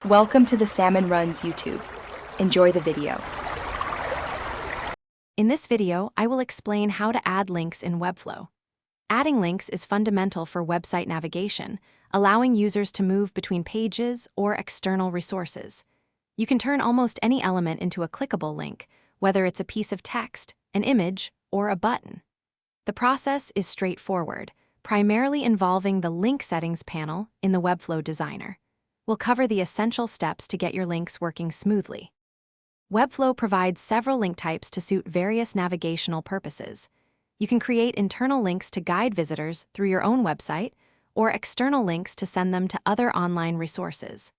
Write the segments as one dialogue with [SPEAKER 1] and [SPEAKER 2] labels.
[SPEAKER 1] Welcome to the Salmon Runs YouTube. Enjoy the video.
[SPEAKER 2] In this video, I will explain how to add links in Webflow. Adding links is fundamental for website navigation, allowing users to move between pages or external resources. You can turn almost any element into a clickable link, whether it's a piece of text, an image, or a button. The process is straightforward, primarily involving the Link Settings panel in the Webflow Designer. We'll cover the essential steps to get your links working smoothly. Webflow provides several link types to suit various navigational purposes. You can create internal links to guide visitors through your own website, or external links to send them to other online resources.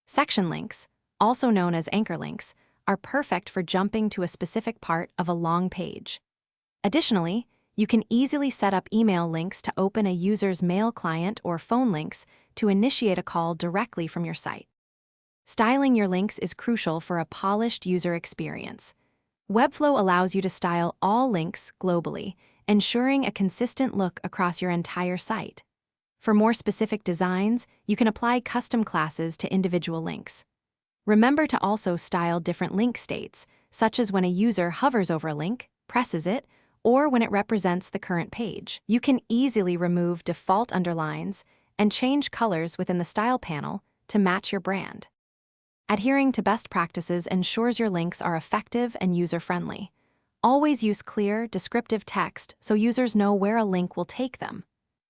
[SPEAKER 2] Section links, also known as anchor links, are perfect for jumping to a specific part of a long page. Additionally, you can easily set up email links to open a user's mail client or phone links to initiate a call directly from your site. Styling your links is crucial for a polished user experience. Webflow allows you to style all links globally, ensuring a consistent look across your entire site. For more specific designs, you can apply custom classes to individual links. Remember to also style different link states, such as when a user hovers over a link, presses it, or when it represents the current page. You can easily remove default underlines and change colors within the Style panel to match your brand. Adhering to best practices ensures your links are effective and user-friendly. Always use clear, descriptive text so users know where a link will take them.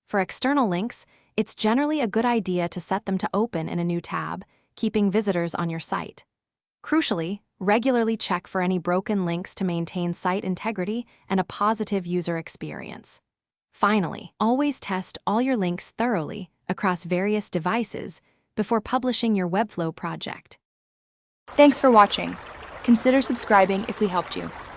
[SPEAKER 2] For external links, it's generally a good idea to set them to open in a new tab, keeping visitors on your site. Crucially, regularly check for any broken links to maintain site integrity and a positive user experience. Finally, always test all your links thoroughly across various devices before publishing your Webflow project.
[SPEAKER 1] Thanks for watching. Consider subscribing if we helped you.